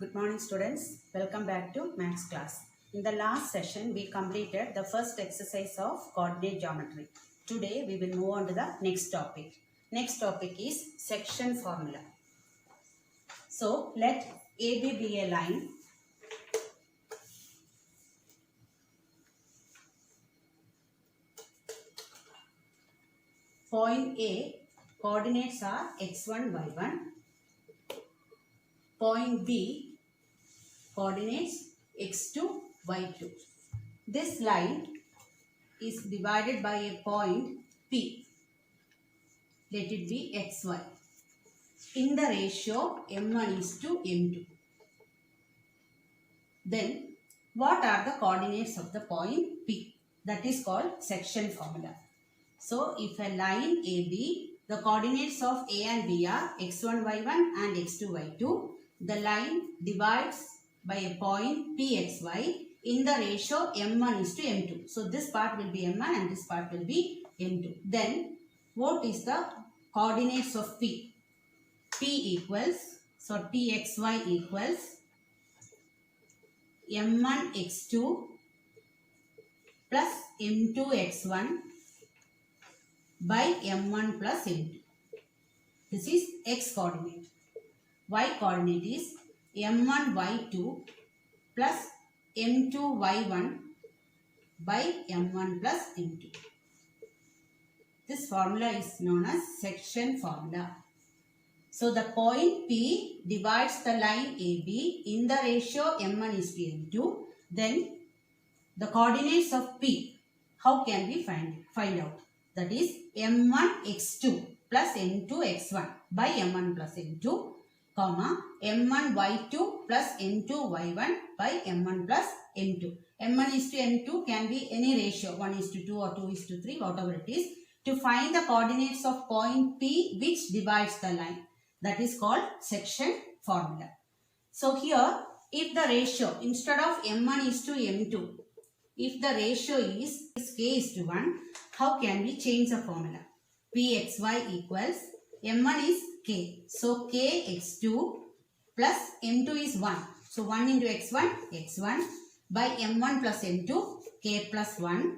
Good morning students, welcome back to maths class. In the last session we completed the first exercise of coordinate geometry. Today we will move on to the next topic. Next topic is section formula. So let AB be a line. Point A coordinates are x1, y1. Point B coordinates x2, y2. This line is divided by a point P. Let it be xy. In the ratio m1 is to m2. Then what are the coordinates of the point P? That is called section formula. So if a line AB, the coordinates of A and B are x1, y1 and x2, y2. The line divides by a point PXY in the ratio m1 is to m2. So this part will be m1 and this part will be m2. Then what is the coordinates of P? P equals, so Pxy equals m1 x2 plus m2 x1 by m1 plus m2. This is x coordinate. Y coordinate is m1 y2 plus m2 y1 by m1 plus m2. This formula is known as section formula. So the point P divides the line AB in the ratio m1 is to m2. Then the coordinates of P, how can we find out? That is m1 x2 plus m2 x1 by m1 plus m2, comma m1 y2 plus m2 y1 by m1 plus m2. m1 is to m2 can be any ratio, 1 is to 2 or 2 is to 3, whatever it is, to find the coordinates of point P which divides the line. That is called section formula. So here, if the ratio, instead of m1 is to m2, if the ratio is k is to 1, how can we change the formula? Pxy equals, m1 is k. So k x2 plus m2 is 1. So 1 into x1, x1 by m1 plus m2, k plus 1,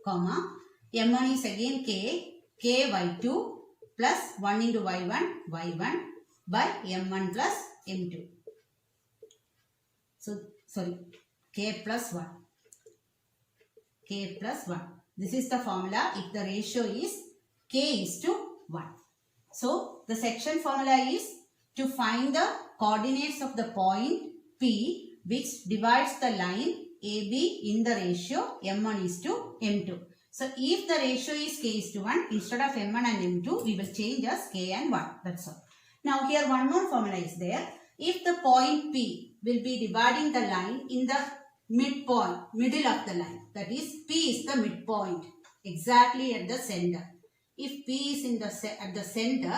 comma, m1 is again k y2 plus 1 into y1, y1 by m1 plus m2. So, sorry, k plus 1. K plus 1. This is the formula if the ratio is k is to 1. So, the section formula is to find the coordinates of the point P which divides the line AB in the ratio m1 is to m2. So, if the ratio is k is to 1, instead of m1 and m2, we will change as k and 1. That's all. Now, here one more formula is there. If the point P will be dividing the line in the midpoint, middle of the line, that is P is the midpoint, exactly at the center. If P is in at the center,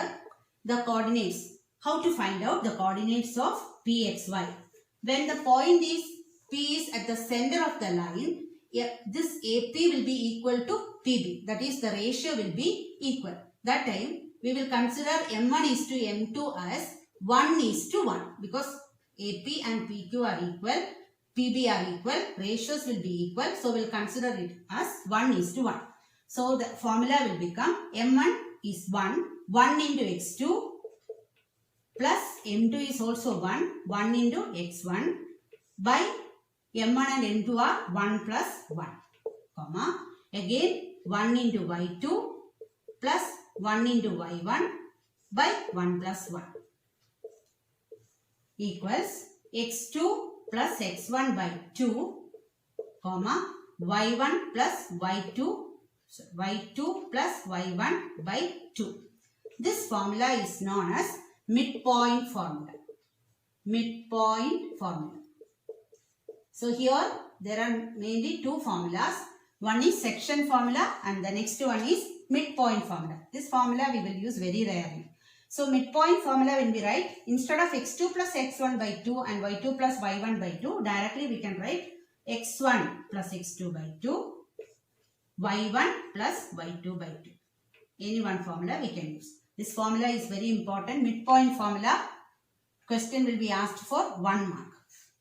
the coordinates, how to find out the coordinates of Pxy? When the point is P is at the center of the line, this AP will be equal to PB. That is, the ratio will be equal. That time, we will consider M1 is to M2 as 1 is to 1. Because AP and PQ are equal, PB are equal, ratios will be equal. So, we will consider it as 1 is to 1. So, the formula will become M1 is 1 into x2 plus M2 is also 1 into x1 by m1 and m2 are 1 plus 1, comma, again 1 into y2 plus 1 into y1 by 1 plus 1 equals x2 plus x1 by 2, comma, y1 plus y2, so y2 plus y1 by 2. This formula is known as midpoint formula. Midpoint formula. So here there are mainly two formulas. One is section formula and the next one is midpoint formula. This formula we will use very rarely. So midpoint formula when we write, instead of x2 plus x1 by 2 and y2 plus y1 by 2, directly we can write x1 plus x2 by 2, y1 plus y2 by 2. Any one formula we can use. This formula is very important, midpoint formula. question will be asked for 1 mark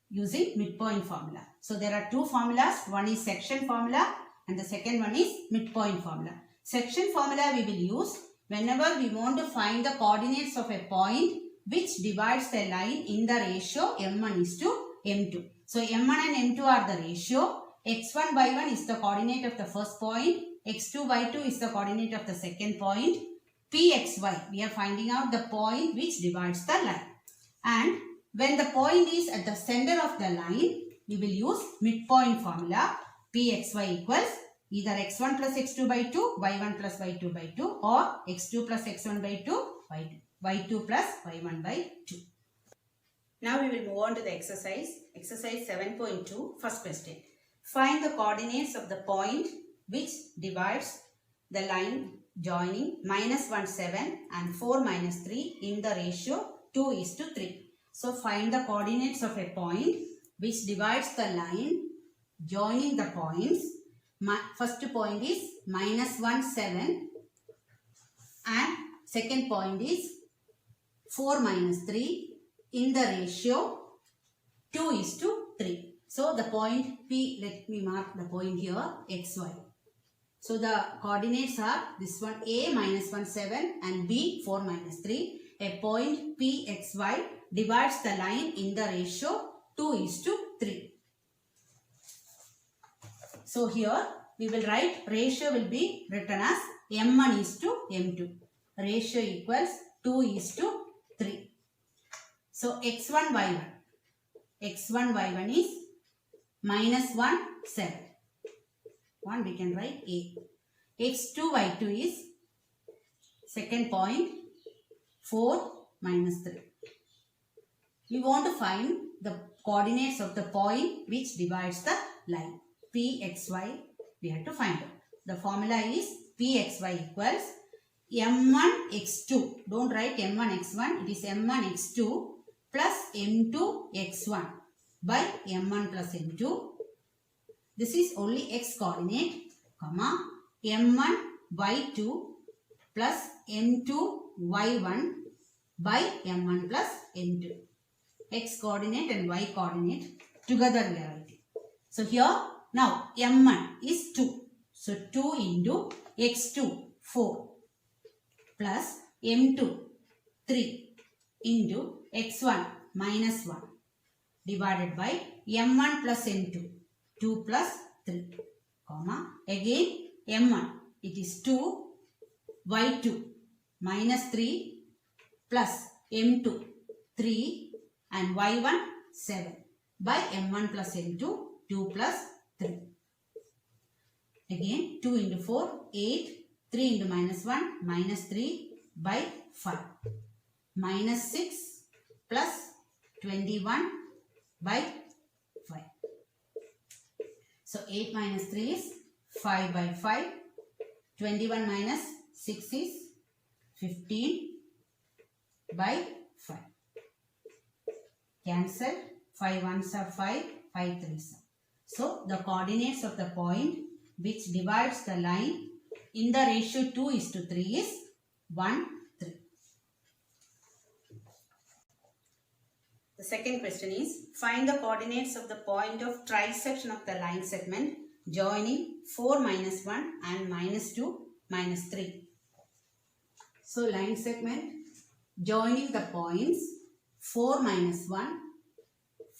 using midpoint formula. So there are two formulas. One is section formula and the second one is midpoint formula. Section formula we will use whenever we want to find the coordinates of a point which divides the line in the ratio m1 is to m2. So m1 and m2 are the ratio. x1, y1 is the coordinate of the first point. x2, y2 is the coordinate of the second point. P, x, y, we are finding out the point which divides the line. And when the point is at the center of the line, we will use midpoint formula. Pxy equals either x1 plus x2 by 2, y1 plus y2 by 2, or x2 plus x1 by 2, y2 plus y1 by 2. Now we will move on to the exercise. Exercise 7.2, first question. Find the coordinates of the point which divides the line joining -1, 7 and 4, -3 in the ratio 2 is to 3. So find the coordinates of a point which divides the line joining the points. First point is -1, 7 and second point is 4, -3 in the ratio 2 is to 3. So the point P, let me mark the point here, xy. So the coordinates are this one A -1, 7 and B 4, -3. A point Pxy divides the line in the ratio 2 is to 3. So here we will write ratio will be written as m1 is to m2. Ratio equals 2 is to 3. So x1, y1. x1, y1 is -1, 7. 1 we can write A. x2, y2 is second point 4, -3. We want to find the coordinates of the point which divides the line. Pxy we have to find out. The formula is Pxy equals m1 x2. Don't write m1 x1. It is m1 x2 plus m2 x1 by m1 plus m2. This is only x coordinate, comma, m1 y2 plus m2 y1 by m1 plus m2. X coordinate and y coordinate together we are writing. So here now m1 is 2. So 2 into x2 4 plus m2 3 into x1 -1 divided by m1 plus m2 2 plus 3, comma, again m1 it is 2 y2 -3 plus m2 3 and y1 7 by m1 plus m2 2 plus 3. Again 2 into 4 8, 3 into -1 -3 by 5, -6 plus 21 by 5. So 8 minus 3 is 5 by 5. 21 minus 6 is 15 by 5. Cancel. 5 ones are 5, 5 threes are. So the coordinates of the point which divides the line in the ratio 2 is to 3 is 1, 3. The second question is, find the coordinates of the point of trisection of the line segment joining 4, -1 and -2, -3. So line segment joining the points 4, -1,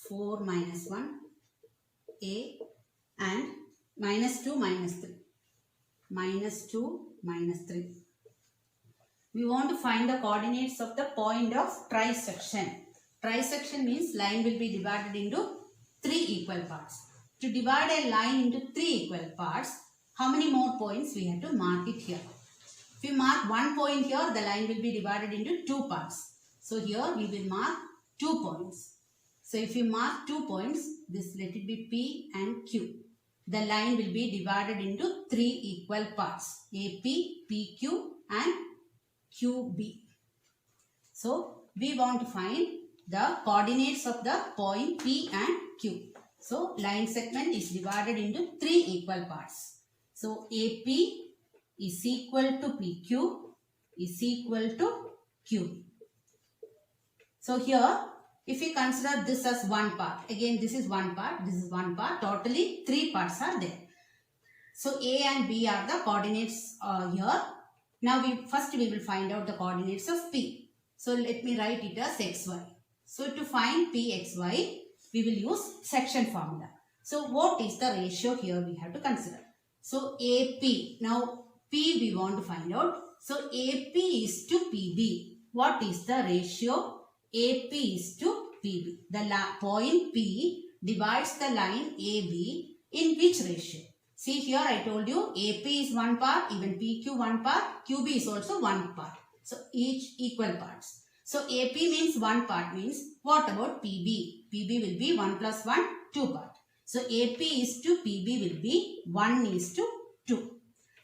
4, -1, A and -2, -3. -2, -3. We want to find the coordinates of the point of trisection. Trisection means line will be divided into 3 equal parts. To divide a line into 3 equal parts, how many more points we have to mark it here? If you mark 1 point here, the line will be divided into 2 parts. So here we will mark 2 points. So if you mark 2 points, this let it be P and Q. The line will be divided into 3 equal parts. AP, PQ and QB. So we want to find the coordinates of the point P and Q. So line segment is divided into 3 equal parts. So AP is equal to PQ is equal to QB. So here if we consider this as one part, again this is one part, this is one part, totally 3 parts are there. So A and B are the coordinates here. Now first we will find out the coordinates of P. So let me write it as xy. So to find Pxy, we will use section formula. So what is the ratio here we have to consider? So AP, now P we want to find out. So AP is to PB. What is the ratio? AP is to PB. The point P divides the line AB in which ratio? See here I told you AP is one part, even PQ one part, QB is also one part. So each equal parts. So AP means one part, means what about PB? PB will be 1 plus 1, 2 part. So AP is to PB will be 1 is to 2.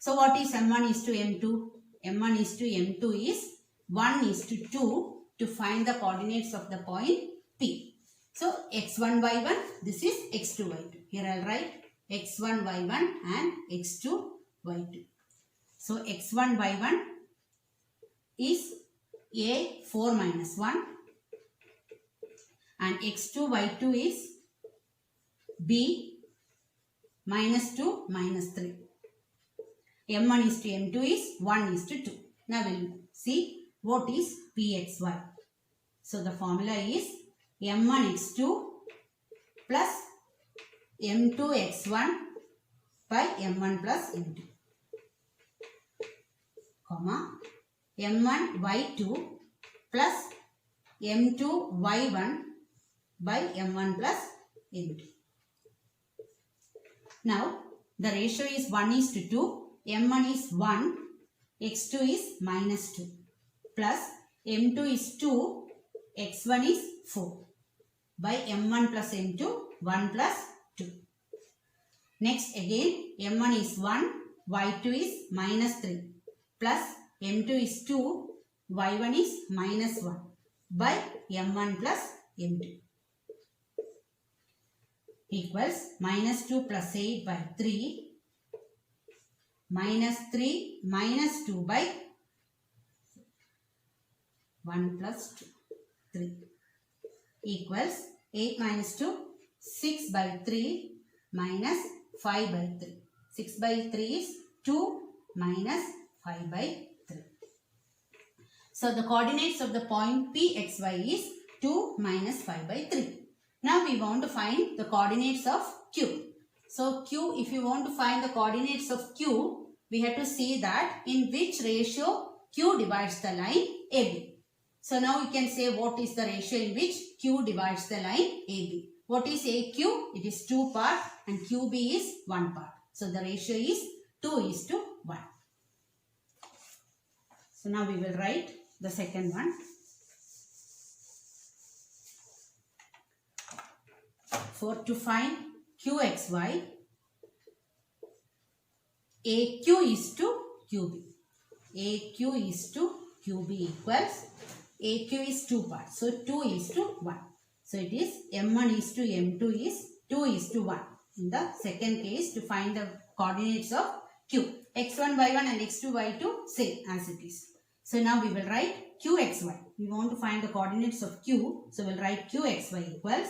So what is M1 is to M2? M1 is to M2 is 1 is to 2 to find the coordinates of the point P. So x1, y1, this is x2, y2. Here I will write x1, y1 and x2, y2. So x1, y1 is A 4 minus 1 and x2, y2 is B minus 2 minus 3. M1 is to M2 is 1 is to 2. Now we will see what is Pxy. So the formula is M1x2 plus M2x1 by M1 plus M2, comma M1y2 plus M2y1 by M1 plus M2. Now the ratio is 1 is to 2. M1 is 1, x2 is minus 2 plus M2 is 2, x1 is 4 by M1 plus M2, 1 plus 2. Next again M1 is 1, y2 is minus 3 plus M2 is 2, y1 is minus 1 by M1 plus M2 equals minus 2 plus 8 by 3 minus 3 minus 2 by 1 plus 2, 3 equals 8 minus 2, 6 by 3 minus 5 by 3. 6 by 3 is 2 minus 5 by 3. So the coordinates of the point Pxy is 2 minus 5 by 3. Now we want to find the coordinates of Q. So Q, if you want to find the coordinates of Q, we have to see that in which ratio Q divides the line AB. So now you can say what is the ratio in which Q divides the line AB. What is AQ? It is 2 part and QB is 1 part. So the ratio is 2 is to 1. So now we will write the second one. For to find QXY, AQ is to QB. AQ is to QB equals, AQ is 2 parts. So 2 is to 1. So it is M1 is to M2 is 2 is to 1. In the second case, to find the coordinates of Q. X1, Y1 and X2, Y2 same as it is. So now we will write QXY. We want to find the coordinates of Q. So we will write QXY equals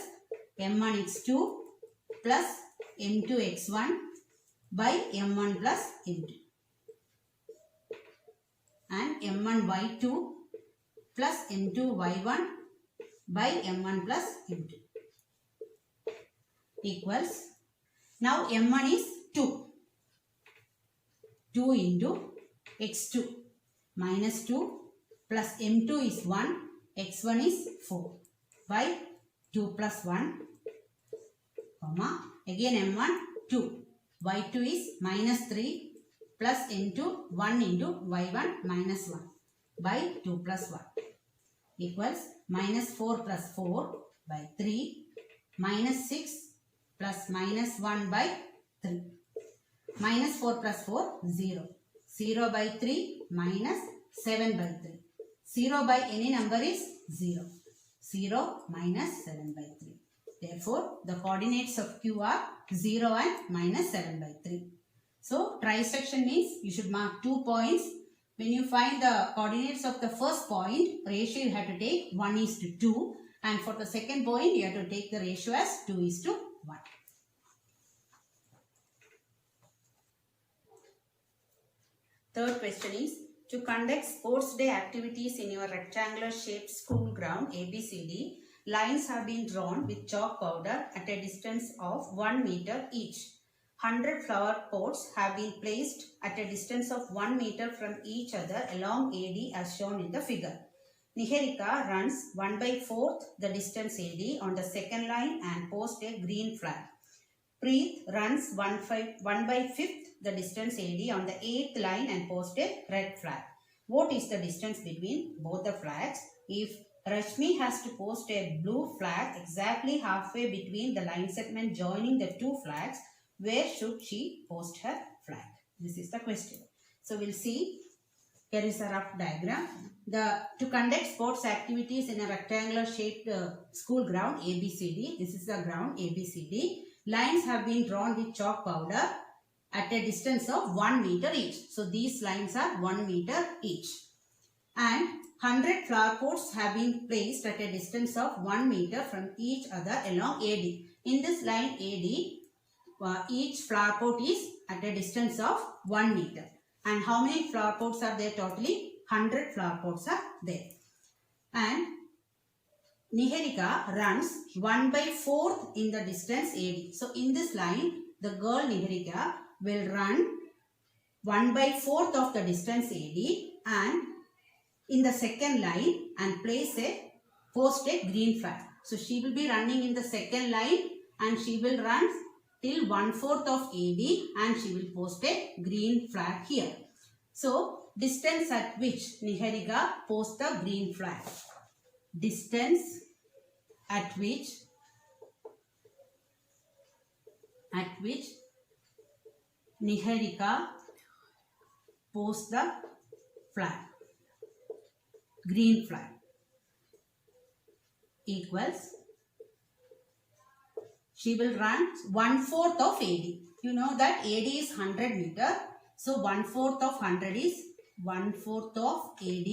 M1x2 plus M2x1 by M1 plus M2 and M1y2 plus M2y1 by M1 plus M2 equals, now M1 is 2. 2 into x2 minus 2 plus M2 is 1, x1 is 4 by 2 plus 1, comma, again M1 2, y2 is minus 3 plus M2 1 into y1 minus 1 by 2 plus 1 equals minus 4 plus 4 by 3 minus 6 plus minus 1 by 3. Minus 4 plus 4, 0. 0 by 3 minus 7 by 3. 0 by any number is 0. 0 minus 7 by 3. Therefore, the coordinates of Q are 0 and minus 7 by 3. So, trisection means you should mark 2 points. When you find the coordinates of the first point, ratio you have to take 1 is to 2. And for the second point, you have to take the ratio as 2:1. Third question is, to conduct sports day activities in your rectangular shaped school ground ABCD, lines have been drawn with chalk powder at a distance of 1 meter each. 100 flower pots have been placed at a distance of 1 meter from each other along AD as shown in the figure. Niharika runs 1/4 the distance AD on the second line and posts a green flag. Preet runs 1/5 the distance AD on the 8th line and posts a red flag. What is the distance between both the flags? If Rashmi has to post a blue flag exactly halfway between the line segment joining the two flags, where should she post her flag? This is the question. So we'll see. Here is a rough diagram. To conduct sports activities in a rectangular shaped school ground ABCD, this is the ground ABCD. Lines have been drawn with chalk powder at a distance of 1 meter each. So these lines are 1 meter each. And 100 flower pots have been placed at a distance of 1 meter from each other along AD. In this line AD, each flower pot is at a distance of 1 meter. And how many flower pots are there totally? 100 flower pots are there. And Niharika runs 1/4 in the distance AD. So in this line, the girl Niharika will run 1/4 of the distance AD and in the second line and post a green flag. So she will be running in the second line and she will run till 1/4 of AD and she will post a green flag here. So distance at which Niharika posts the green flag. Distance at which Niharika posts the flag, green flag, equals, she will run 1/4 of AD. You know that AD is 100 meter. So 1/4 of 100 is 1/4 of AD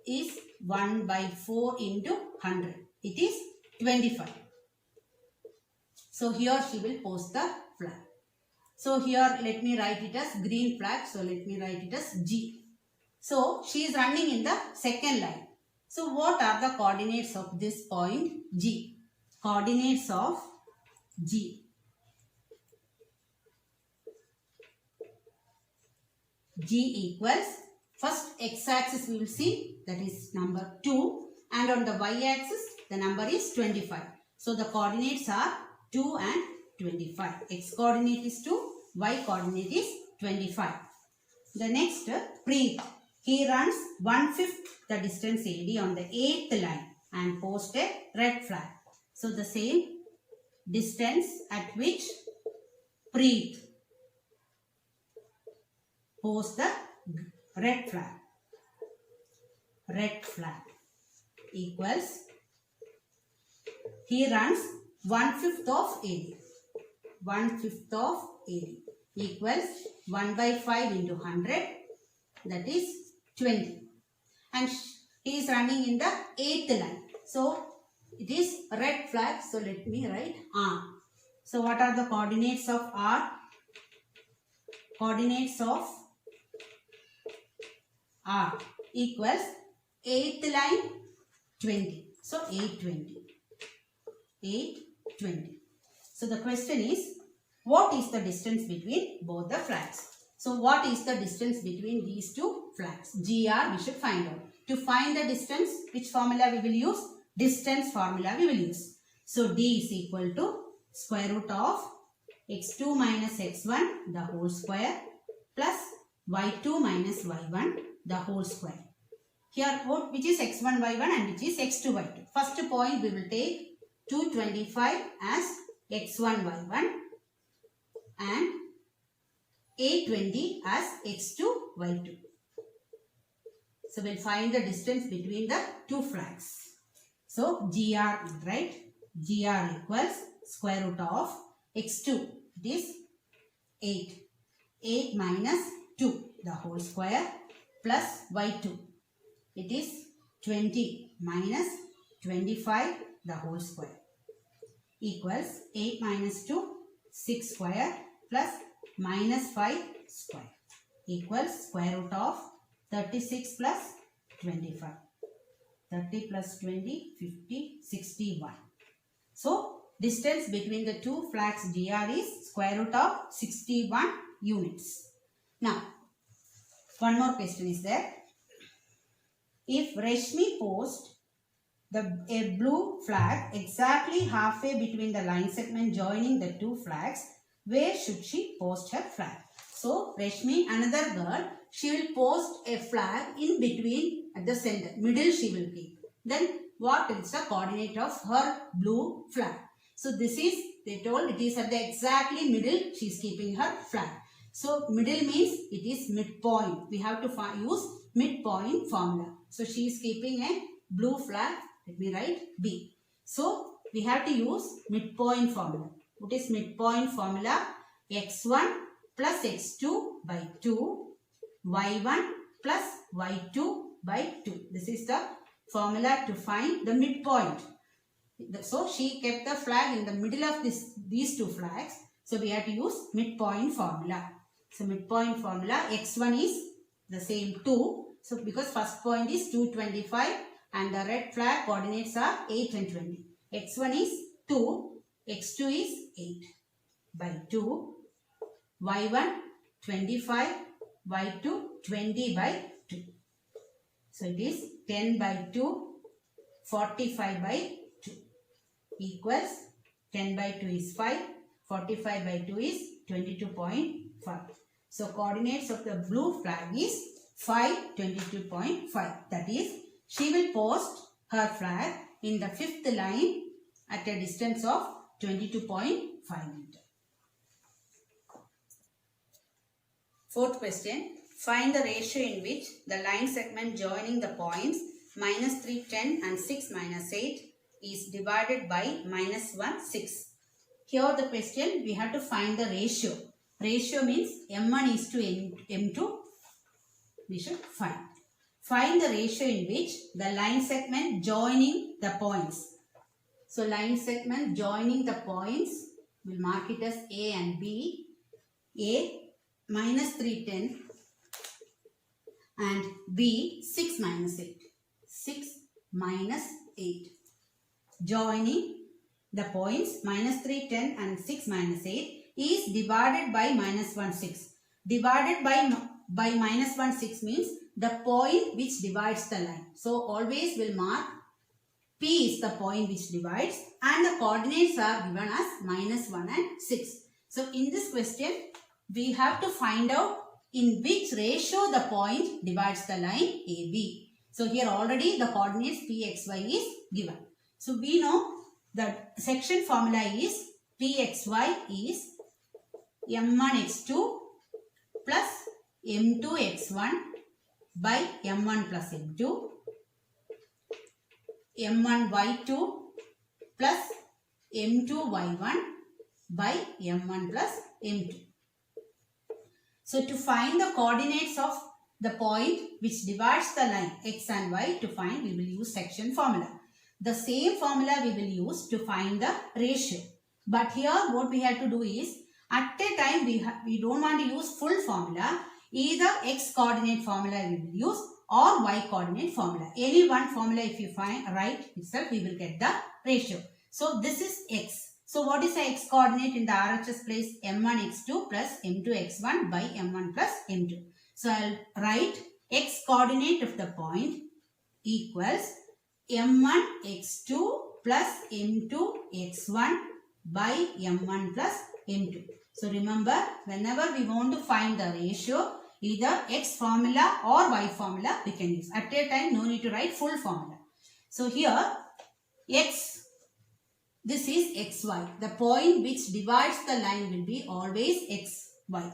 is 1/4 into 100. It is 25. So here she will post the flag. So here let me write it as green flag. So let me write it as G. So she is running in the second line. So what are the coordinates of this point G? Coordinates of G. G equals, first x-axis we will see, that is number 2, and on the y-axis the number is 25. So the coordinates are 2 and 25. X coordinate is 2, y coordinate is 25. The next, Preet, he runs 1/5 the distance AD on the 8th line and posts a red flag. So the same distance at which Preet posts the red flag. Red flag equals, he runs 1/5 of AD. 1/5 of AD equals 1/5 into 100, that is 20. And he is running in the 8th line. So it is red flag. So let me write R. So what are the coordinates of R? Coordinates of R equals 8th line 20. So 820. 820. So the question is, what is the distance between both the flags? So what is the distance between these two flags? GR we should find out. To find the distance, which formula we will use? Distance formula we will use. So D is equal to square root of x2 minus x1 the whole square plus y2 minus y1 the whole square. Here which is x1 y1 and which is x2 y2. First point we will take 225 as x1 y1 and 820 as x2 y2. So we'll find the distance between the two flags. So GR, right? GR equals square root of x2, it is 8. 8 minus 2 the whole square plus y2, it is 20 minus 25 the whole square equals 8 minus 2, 6 square plus minus 5 square equals square root of 36 plus 25. 30 plus 20, 50, 61. So, distance between the two flags dr is square root of 61 units. Now, one more question is there. If Rashmi posts a blue flag exactly halfway between the line segment joining the two flags, where should she post her flag? So, Rashmi, another girl, she will post a flag in between at the center. Middle she will keep. Then, what is the coordinate of her blue flag? So, this is, they told it is at the exactly middle she is keeping her flag. So, middle means it is midpoint. We have to use midpoint formula. So, she is keeping a blue flag. Let me write B. So, we have to use midpoint formula. What is midpoint formula? X1 plus X2 by 2, Y1 plus Y2 by 2. This is the formula to find the midpoint. So, she kept the flag in the middle of these two flags. So, we have to use midpoint formula. So, midpoint formula X1 is the same 2. So, because first point is 225 and the red flag coordinates are 8 and 20. X1 is 2, X2 is 8 by 2, Y1 25, Y2 20 by 2. So, it is 10 by 2, 45 by 2 equals 10 by 2 is 5, 45 by 2 is 22.5. So, coordinates of the blue flag is 5, 22.5. That is, she will post her flag in the fifth line at a distance of 22.5 meter. Fourth question. Find the ratio in which the line segment joining the points minus 3, 10 and 6, minus 8 is divided by minus 1, 6. Here the question, we have to find the ratio. Ratio means M1 is to M2. We should find. Find the ratio in which the line segment joining the points. So, line segment joining the points, we'll mark it as A and B. A minus 310 and B 6 minus 8. 6 minus 8. Joining the points minus 310 and 6 minus 8 is divided by minus 1 6. Divided by minus 1 6 means the point which divides the line. So, always will mark P is the point which divides and the coordinates are given as minus 1 and 6. So, in this question, we have to find out in which ratio the point divides the line AB. So, here already the coordinates Pxy is given. So, we know that section formula is Pxy is M1x2 plus M2x1 by M1 plus M2, M1y2 plus M2y1 by M1 plus M2. So, to find the coordinates of the point which divides the line x and y, to find we will use section formula. The same formula we will use to find the ratio. But here what we have to do is, at a time we don't want to use full formula. Either x coordinate formula we will use or y coordinate formula. Any one formula if you write itself, we will get the ratio. So, this is x. So, what is the x coordinate in the RHS place? M1x2 plus M2x1 by M1 plus M2. So, I will write x coordinate of the point equals M1x2 plus M2x1 by M1 plus M2. So, remember, whenever we want to find the ratio, either x formula or y formula we can use. At a time, no need to write full formula. So, here x, this is xy. The point which divides the line will be always xy.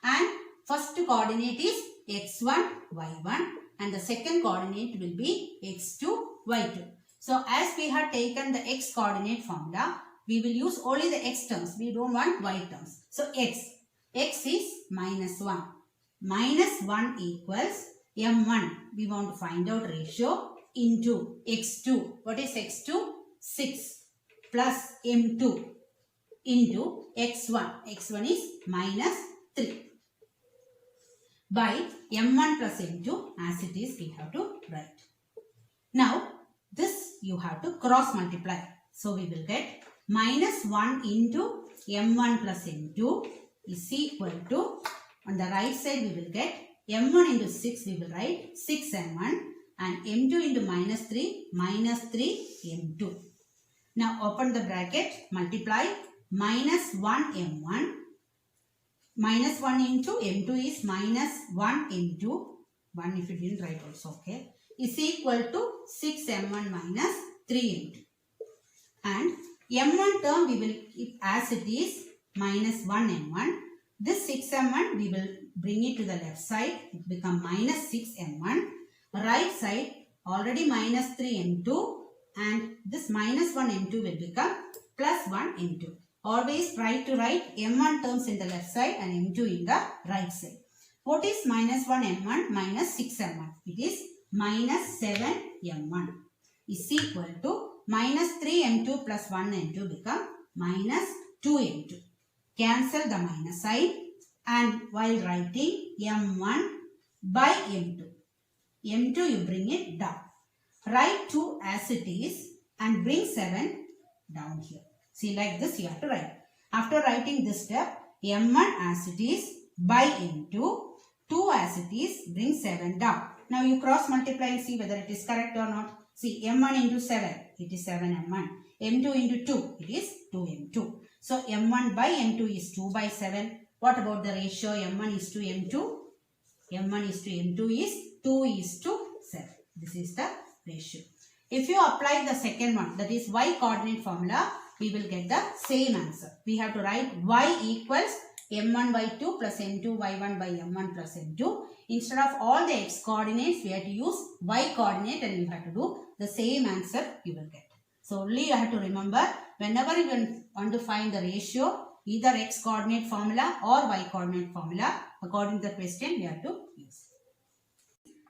And first coordinate is x1, y1 and the second coordinate will be x2, y2. So, as we have taken the x coordinate formula, we will use only the x terms. We don't want y terms. So, x is minus 1. Minus 1 equals M1. We want to find out ratio into x2. What is x2? 6 plus m2 into x1. x1 is minus 3 by m1 plus m2 as it is we have to write. Now this you have to cross multiply. So we will get minus 1 into m1 plus m2 is equal to, on the right side we will get m1 into 6, we will write 6m1 and m2 into minus 3 m2. Now open the bracket, multiply minus 1 m1, minus 1 into m2 is minus 1 m2, 1 if you didn't write also okay, is equal to 6 m1 minus 3 m2. And m1 term we will keep as it is minus 1 m1. This 6 m1 we will bring it to the left side, it become minus 6 m1. Right side already minus 3 m2 and this minus 1 m2 will become plus 1 m2. Always try to write m1 terms in the left side and m2 in the right side. What is minus 1 m1 minus 6 m1? It is minus 7 m1 is equal to minus 3 m2 plus 1 m2 become minus 2 m2. Cancel the minus sign and while writing m1 by m2. m2 you bring it down. Write 2 as it is and bring 7 down here. See, like this you have to write. After writing this step, m1 as it is by m2, 2 as it is, bring 7 down. Now you cross multiply and see whether it is correct or not. See, m1 into 7, it is 7m1. m2 into 2, it is 2m2. So m1 by m2 is 2 by 7. What about the ratio m1 is to m2? m1 is to m2 is 2 is to 7. This is the ratio. If you apply the second one, that is y coordinate formula, we will get the same answer. We have to write y equals m1 by 2 plus m2 y1 by m1 plus m2. Instead of all the x coordinates, we have to use y coordinate and you have to do the same answer you will get. So only you have to remember, whenever you want to find the ratio, either x coordinate formula or y coordinate formula, according to the question we have to use.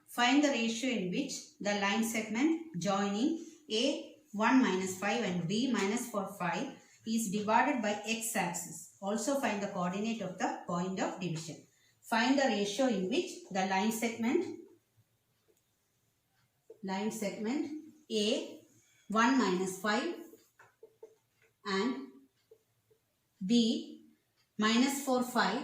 Find the ratio in which the line segment joining A 1 minus 5 and B minus 4 5 is divided by x-axis. Also find the coordinate of the point of division. Find the ratio in which the line segment A 1 minus 5 and B minus 4 5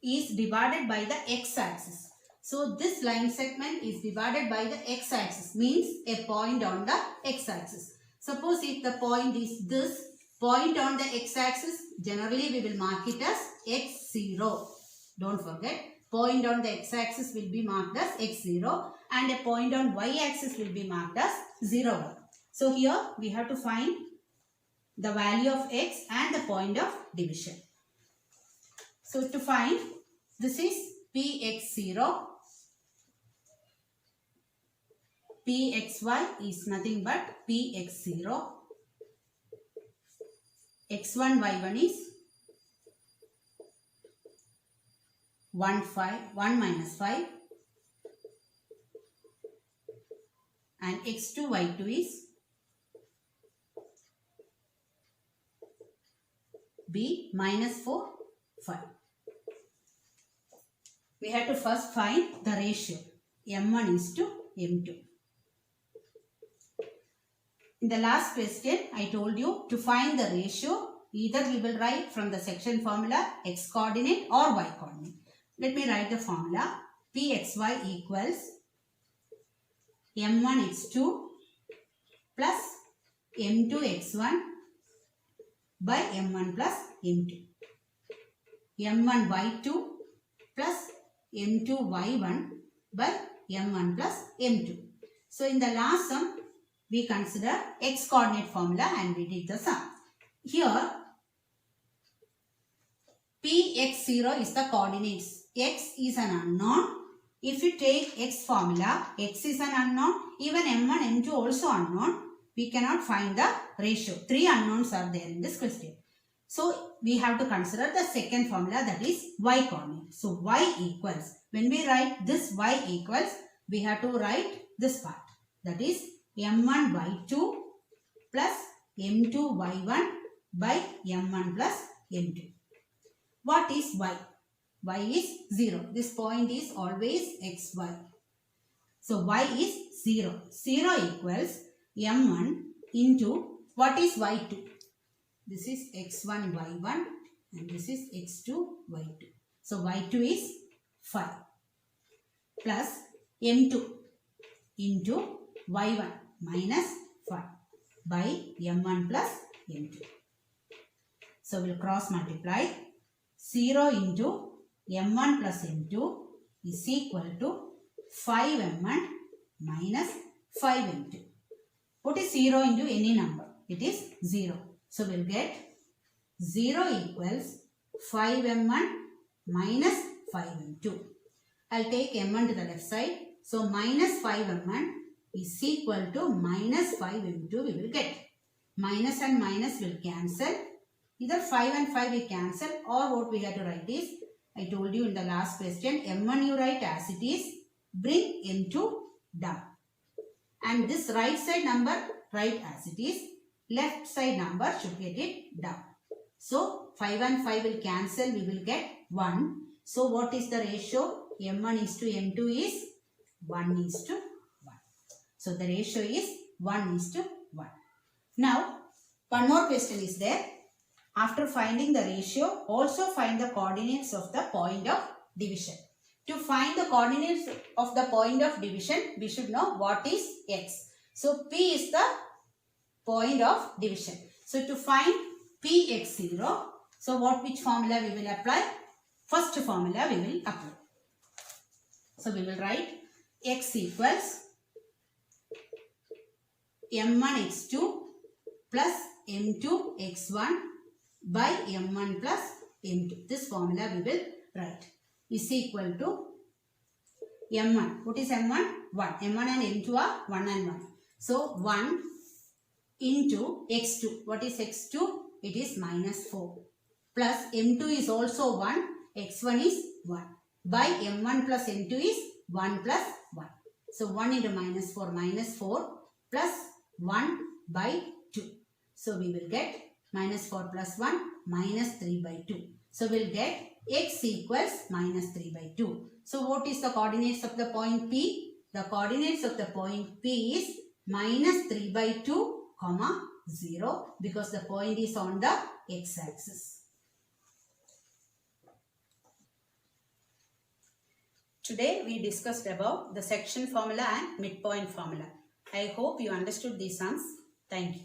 is divided by the x-axis. So this line segment is divided by the x-axis, means a point on the x-axis. Suppose if the point is this point on the x-axis, generally we will mark it as x0. Don't forget, point on the x-axis will be marked as x0 and a point on y-axis will be marked as 0, 1. So here we have to find the value of x and the point of division. So to find, this is px0, pxy is nothing but px0, x1 y1 is 1 minus 5 and x2 y2 is b minus 4 5. We have to first find the ratio m1 is to m2. In the last question, I told you to find the ratio, either we will write from the section formula x coordinate or y coordinate. Let me write the formula. Pxy equals m1 x2 plus m2 x1 by m1 plus m2. m1 y2 plus m2 y1 by m1 plus m2. So in the last sum, we consider x coordinate formula and we did the sum. Here, px0 is the coordinates. X is an unknown. If you take x formula, x is an unknown. Even m1, m2 also unknown. We cannot find the ratio. 3 unknowns are there in this question. So we have to consider the second formula, that is y coordinate. So y equals, when we write this y equals, we have to write this part. That is m1 y2 plus m2 y1 by m1 plus m2. What is y? Y is 0. This point is always xy. So y is 0. 0 equals m1 into what is y2? This is x1 y1 and this is x2 y2. So y2 is 5 plus m2 into y1 minus 5 by m1 plus m2. So we'll cross multiply. 0 into m1 plus m2 is equal to 5m1 minus 5m2. Put 0 into any number. It is 0. So we'll get 0 equals 5m1 minus 5m2. I'll take m1 to the left side. So minus 5m1 is equal to minus 5m2 we will get. Minus and minus will cancel. Either 5 and 5 we cancel, or what we have to write is, I told you in the last question, m1 you write as it is, bring m2 down. And this right side number write as it is, left side number should get it down. So 5 and 5 will cancel, we will get 1. So what is the ratio? m1 is to m2 is 1 is to 1. So the ratio is 1 is to 1. Now one more question is there. After finding the ratio, also find the coordinates of the point of division. To find the coordinates of the point of division, we should know what is x. So P is the point of division. So to find Px0, so which formula we will apply? First formula we will apply. So we will write x equals m1x2 plus m2x1 by m1 plus m2. This formula we will write is equal to m1. What is m1? 1. m1 and m2 are 1 and 1. So 1 into x2. What is x2? It is minus 4. Plus m2 is also 1. x1 is 1. By m1 plus m2 is 1 plus 1. So 1 into minus 4 plus 1 by 2. So we will get minus 4 plus 1 minus 3 by 2. So we'll get x equals minus 3 by 2. So what is the coordinates of the point P? The coordinates of the point P is minus 3 by 2, comma 0, because the point is on the x-axis. Today we discussed about the section formula and midpoint formula. I hope you understood these sums. Thank you.